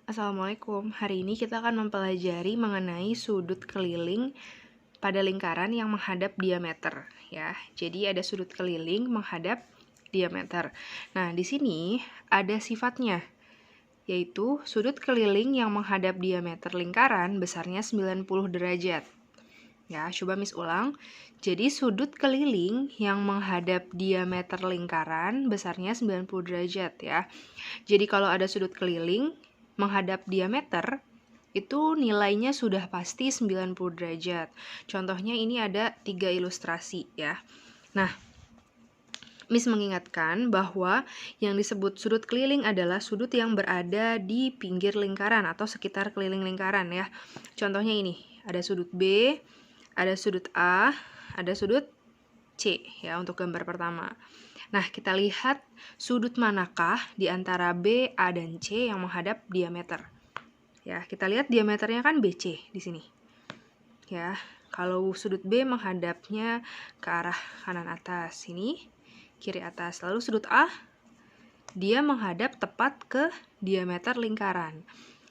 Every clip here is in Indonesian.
Assalamualaikum. Hari ini kita akan mempelajari mengenai sudut keliling pada lingkaran yang menghadap diameter, ya. Jadi ada sudut keliling menghadap diameter. Nah, di sini ada sifatnya, yaitu sudut keliling yang menghadap diameter lingkaran besarnya 90 derajat. Ya, coba Miss ulang. Jadi sudut keliling yang menghadap diameter lingkaran besarnya 90 derajat ya. Jadi kalau ada sudut keliling menghadap diameter, itu nilainya sudah pasti 90 derajat. Contohnya ini ada 3 ilustrasi ya. Nah, Miss mengingatkan bahwa yang disebut sudut keliling adalah sudut yang berada di pinggir lingkaran atau sekitar keliling lingkaran ya. Contohnya ini, ada sudut B, ada sudut A, ada sudut C ya untuk gambar pertama. Nah, kita lihat sudut manakah di antara B, A, dan C yang menghadap diameter. Ya, kita lihat diameternya kan BC di sini. Ya, kalau sudut B menghadapnya ke arah kanan atas sini, kiri atas. Lalu sudut A dia menghadap tepat ke diameter lingkaran.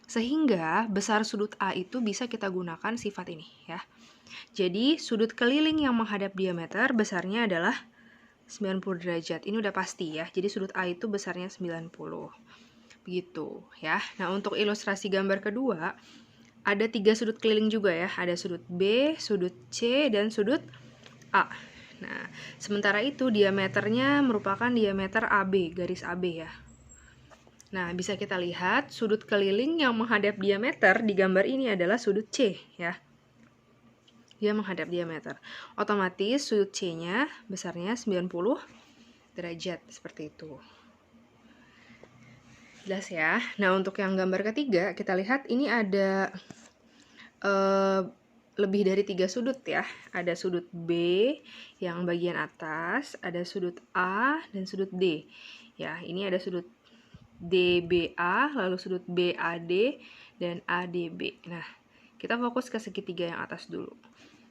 Sehingga besar sudut A itu bisa kita gunakan sifat ini ya. Jadi sudut keliling yang menghadap diameter besarnya adalah 90 derajat. Ini udah pasti ya. Jadi sudut A itu besarnya 90. Begitu ya. Nah, untuk ilustrasi gambar kedua, ada 3 sudut keliling juga ya. Ada sudut B, sudut C, dan sudut A. Nah, sementara itu diameternya merupakan diameter AB, garis AB ya. Nah, bisa kita lihat sudut keliling yang menghadap diameter di gambar ini adalah sudut C ya. Dia menghadap diameter. Otomatis sudut C-nya besarnya 90 derajat seperti itu. Jelas ya. Nah, untuk yang gambar ketiga, kita lihat ini ada lebih dari 3 sudut ya. Ada sudut B yang bagian atas, ada sudut A, dan sudut D. Ya, ini ada sudut DBA, lalu sudut BAD, dan ADB. Nah, kita fokus ke segitiga yang atas dulu.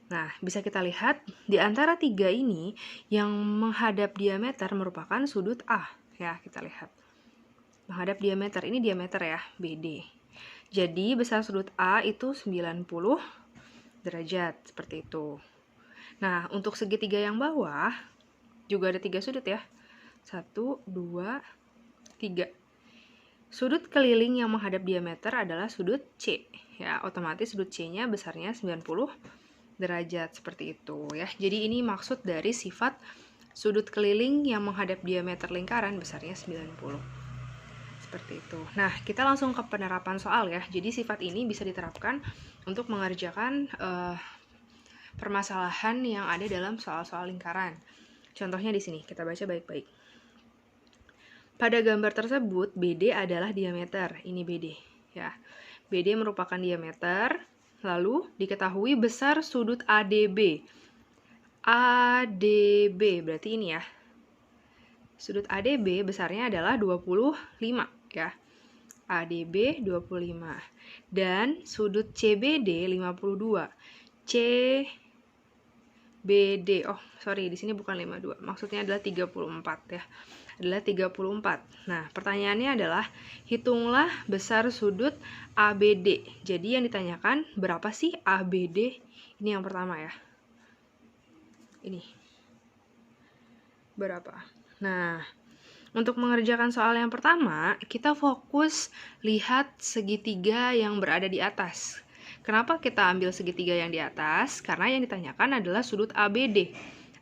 Nah, bisa kita lihat di antara 3 ini yang menghadap diameter merupakan sudut A. Ya, kita lihat. Menghadap diameter, ini diameter ya, BD. Jadi, besar sudut A itu 90 derajat, seperti itu. Nah, untuk segitiga yang bawah, juga ada 3 sudut ya. 1, 2, 3. Sudut keliling yang menghadap diameter adalah sudut C. Ya, otomatis sudut C-nya besarnya 90 derajat, seperti itu ya. Jadi ini maksud dari sifat sudut keliling yang menghadap diameter lingkaran besarnya 90. Seperti itu. Nah, kita langsung ke penerapan soal ya. Jadi sifat ini bisa diterapkan untuk mengerjakan permasalahan yang ada dalam soal-soal lingkaran. Contohnya di sini, kita baca baik-baik. Pada gambar tersebut, BD adalah diameter. Ini BD ya. BD merupakan diameter. Lalu diketahui besar sudut ADB. ADB berarti ini ya. Sudut ADB besarnya adalah 25 ya. ADB 25. Dan sudut CBD 52. CBD, oh sorry, di sini bukan 52. Maksudnya adalah 34 ya. Adalah 34. Nah, pertanyaannya adalah hitunglah besar sudut ABD. Jadi yang ditanyakan berapa sih ABD? Ini yang pertama ya. Ini. Berapa? Nah, untuk mengerjakan soal yang pertama, kita fokus lihat segitiga yang berada di atas. Kenapa kita ambil segitiga yang di atas? Karena yang ditanyakan adalah sudut ABD.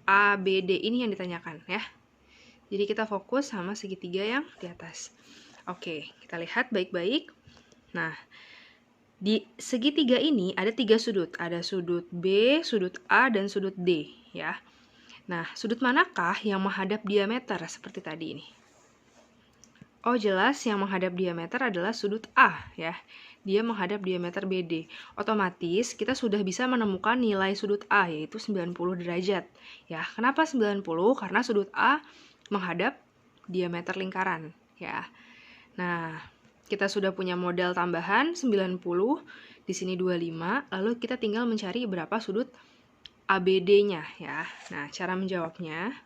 ABD ini yang ditanyakan ya. Jadi kita fokus sama segitiga yang di atas. Oke, kita lihat baik-baik. Nah, di segitiga ini ada 3 sudut. Ada sudut B, sudut A, dan sudut D ya. Nah, sudut manakah yang menghadap diameter seperti tadi ini? Oh, jelas yang menghadap diameter adalah sudut A ya. Dia menghadap diameter BD. Otomatis kita sudah bisa menemukan nilai sudut A yaitu 90 derajat. Ya, kenapa 90? Karena sudut A menghadap diameter lingkaran ya. Nah, kita sudah punya modal tambahan 90, di sini 25, lalu kita tinggal mencari berapa sudut ABD-nya ya. Nah, cara menjawabnya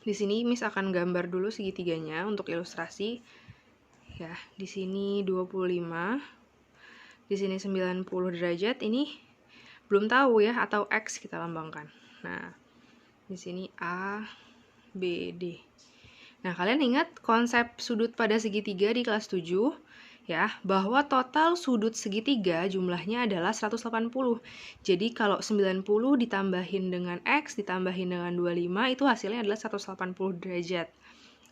di sini Miss akan gambar dulu segitiganya untuk ilustrasi Ya, di sini 25, di sini 90 derajat, ini belum tahu ya, atau X kita lambangkan. Nah, di sini A, B, D. Nah, kalian ingat konsep sudut pada segitiga di kelas 7 ya, bahwa total sudut segitiga jumlahnya adalah 180. Jadi kalau 90 ditambahin dengan X ditambahin dengan 25 itu hasilnya adalah 180 derajat.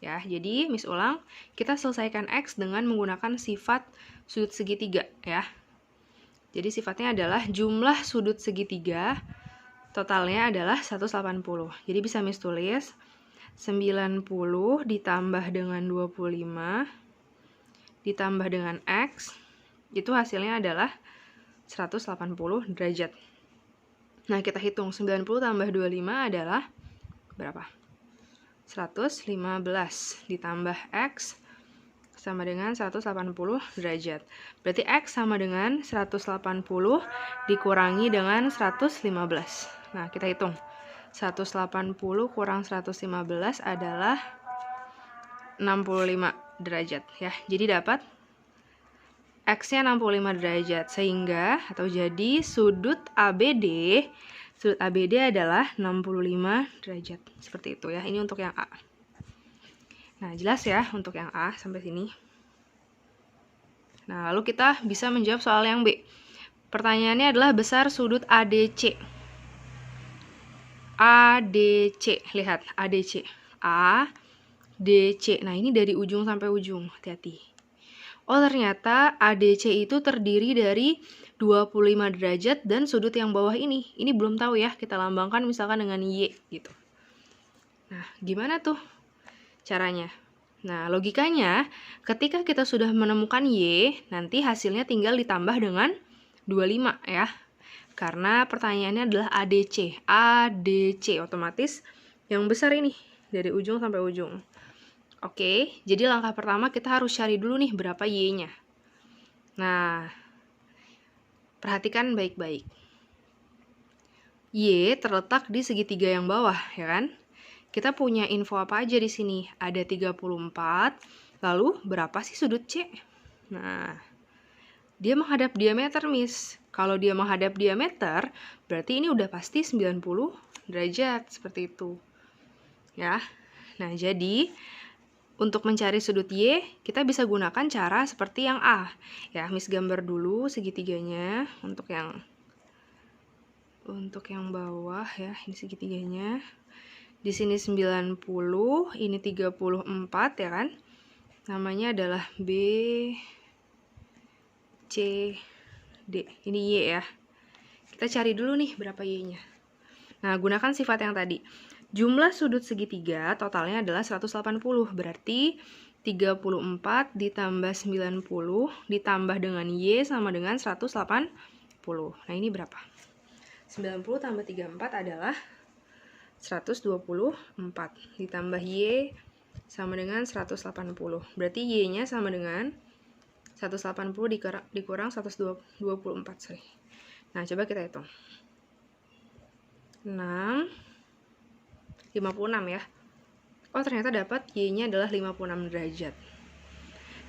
Ya, jadi Miss ulang, kita selesaikan X dengan menggunakan sifat sudut segitiga ya. Jadi sifatnya adalah jumlah sudut segitiga totalnya adalah 180. Jadi bisa Miss tulis 90 ditambah dengan 25 ditambah dengan X, itu hasilnya adalah 180 derajat. Nah, kita hitung 90 tambah 25 adalah berapa? 115 ditambah X sama dengan 180 derajat. Berarti X sama dengan 180 dikurangi dengan 115. Nah, kita hitung. 180 kurang 115 adalah 65 derajat ya. Jadi dapat X-nya 65 derajat sehingga atau jadi sudut ABD adalah 65 derajat. Seperti itu ya. Ini untuk yang A. Nah, jelas ya untuk yang A sampai sini. Nah, lalu kita bisa menjawab soal yang B. Pertanyaannya adalah besar sudut ADC. ADC, lihat ADC. ADC. Nah, ini dari ujung sampai ujung. Hati-hati. Oh, ternyata ADC itu terdiri dari 25 derajat dan sudut yang bawah ini. Ini belum tahu ya, kita lambangkan misalkan dengan Y gitu. Nah, gimana tuh caranya? Nah, logikanya ketika kita sudah menemukan Y, nanti hasilnya tinggal ditambah dengan 25 ya. Karena pertanyaannya adalah ADC. ADC otomatis yang besar ini dari ujung sampai ujung. Oke, jadi langkah pertama kita harus cari dulu nih berapa Y-nya. Nah, perhatikan baik-baik. Y terletak di segitiga yang bawah, ya kan? Kita punya info apa aja di sini? Ada 34, lalu berapa sih sudut C? Nah, dia menghadap diameter, Miss. Kalau dia menghadap diameter, berarti ini udah pasti 90 derajat, seperti itu. Ya, nah jadi untuk mencari sudut Y, kita bisa gunakan cara seperti yang A. Ya, Miss gambar dulu segitiganya untuk yang bawah ya, ini segitiganya. Di sini 90, ini 34 ya kan? Namanya adalah B, C, D. Ini Y ya. Kita cari dulu nih berapa Y-nya. Nah, gunakan sifat yang tadi. Jumlah sudut segitiga totalnya adalah 180, berarti 34 ditambah 90 ditambah dengan Y sama dengan 180. Nah, ini berapa? 90 tambah 34 adalah 124 ditambah Y sama dengan 180. Berarti Y-nya sama dengan 180 dikurang 124, sorry. Nah, coba kita hitung. 6 56 ya. Oh, ternyata dapat Y-nya adalah 56 derajat.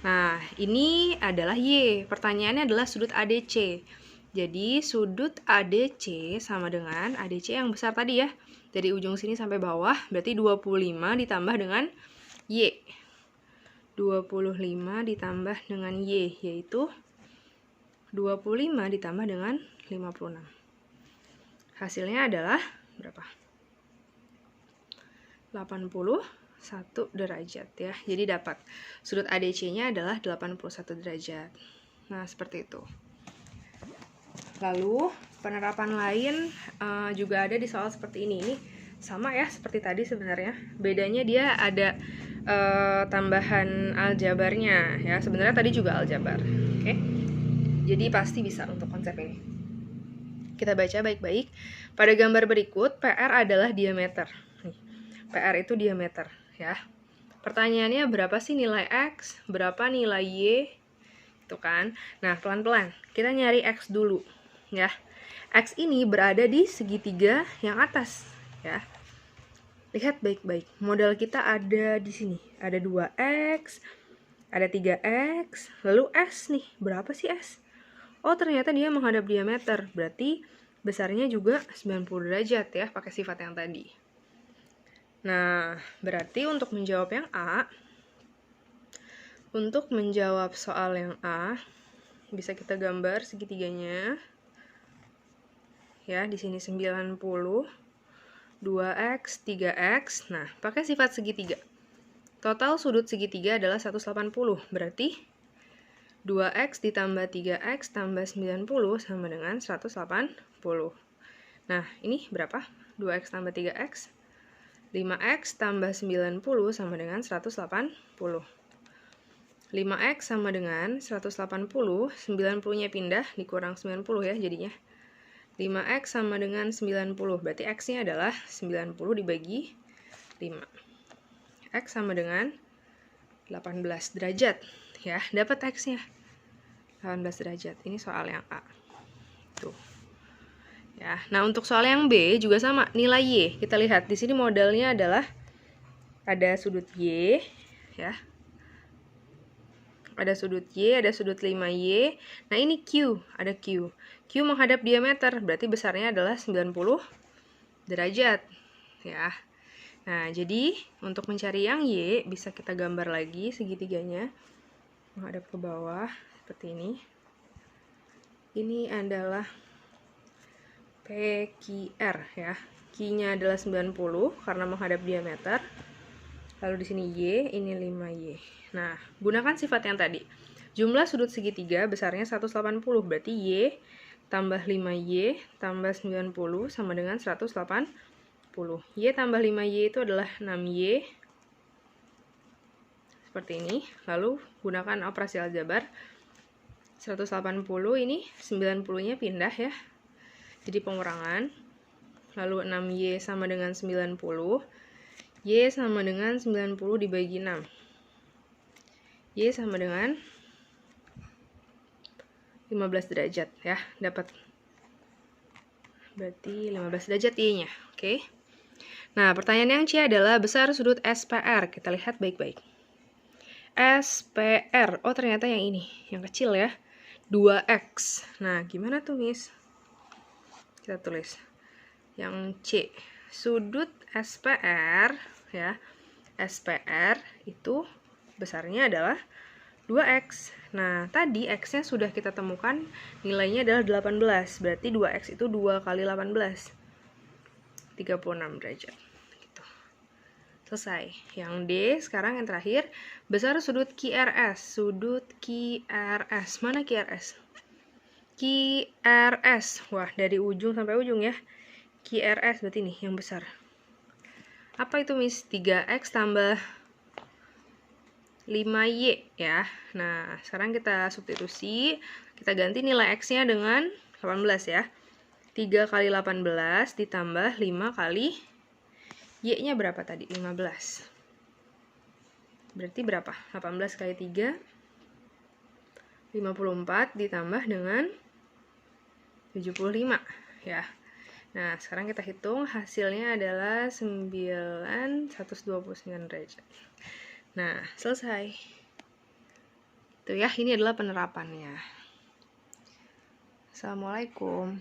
Nah, ini adalah Y. Pertanyaannya adalah sudut ADC. Jadi, sudut ADC sama dengan ADC yang besar tadi ya. Dari ujung sini sampai bawah, berarti 25 ditambah dengan Y. 25 ditambah dengan Y, yaitu 25 ditambah dengan 56. Hasilnya adalah berapa? 81 derajat ya. Jadi dapat sudut ADC-nya adalah 81 derajat. Nah, seperti itu. Lalu, penerapan lain juga ada di soal seperti ini. Ini sama ya seperti tadi sebenarnya. Bedanya dia ada tambahan aljabarnya ya. Sebenarnya tadi juga aljabar. Oke. Jadi pasti bisa untuk konsep ini. Kita baca baik-baik. Pada gambar berikut, PR adalah diameter. PR itu diameter ya. Pertanyaannya berapa sih nilai X, berapa nilai Y, itu kan. Nah, pelan-pelan kita nyari X dulu ya. X ini berada di segitiga yang atas ya. Lihat baik-baik. Modal kita ada di sini. Ada 2X, Ada 3X, lalu S nih. Berapa sih S? Oh, ternyata dia menghadap diameter. Berarti besarnya juga 90 derajat ya, pakai sifat yang tadi. Nah, berarti untuk menjawab yang A, soal yang A, bisa kita gambar segitiganya. Ya, di sini 90, 2X, 3X. Nah, pakai sifat segitiga. Total sudut segitiga adalah 180. Berarti 2X ditambah 3X tambah 90 sama dengan 180. Nah, ini berapa? 2X tambah 3X. 5X tambah 90 sama dengan 180. 5X sama dengan 180, 90-nya pindah, dikurang 90 ya jadinya. 5X sama dengan 90, berarti X-nya adalah 90 dibagi 5. X sama dengan 18 derajat. Ya, dapat X-nya. 18 derajat. Ini soal yang A. Tuh. Ya, nah untuk soal yang B juga sama, nilai Y. Kita lihat di sini modelnya adalah ada sudut Y, ya. Ada sudut Y, ada sudut 5Y. Nah, ini Q, ada Q. Q menghadap diameter, berarti besarnya adalah 90 derajat, ya. Nah, jadi untuk mencari yang Y, bisa kita gambar lagi segitiganya. Menghadap ke bawah, seperti ini. Ini adalah PQR, ya. Q-nya adalah 90, karena menghadap diameter. Lalu di sini Y, ini 5Y. Nah, gunakan sifat yang tadi. Jumlah sudut segitiga besarnya 180, berarti Y tambah 5Y tambah 90 sama dengan 180. Y tambah 5Y itu adalah 6Y. Seperti ini. Lalu gunakan operasi aljabar. 180 ini 90-nya pindah ya. Jadi pengurangan. Lalu 6Y sama dengan 90. Y sama dengan 90 dibagi 6. Y sama dengan 15 derajat ya, dapat. Berarti 15 derajat Y-nya. Oke. Nah, pertanyaan yang C adalah besar sudut SPR. Kita lihat baik-baik. SPR. Oh, ternyata yang ini, yang kecil ya. 2X. Nah, gimana tuh, Miss? Kita tulis. Yang C. Sudut SPR ya. SPR itu besarnya adalah 2X. Nah, tadi X-nya sudah kita temukan nilainya adalah 18. Berarti 2X itu 2 kali 18. 36 derajat. Gitu. Selesai. Yang D, sekarang yang terakhir. Besar sudut QRS. Sudut QRS. Mana QRS? QRS. Wah, dari ujung sampai ujung ya. QRS berarti nih, yang besar. Apa itu, Miss? 3X tambah 5Y ya. Nah, sekarang kita substitusi. Kita ganti nilai X-nya dengan 18 ya. 3 kali 18 ditambah 5 kali Y-nya berapa tadi? 15. Berarti berapa? 18 kali 3 54 ditambah dengan 75 ya. Nah, sekarang kita hitung hasilnya adalah 129 derajat. Nah, selesai. Itu ya, ini adalah penerapannya. Assalamualaikum.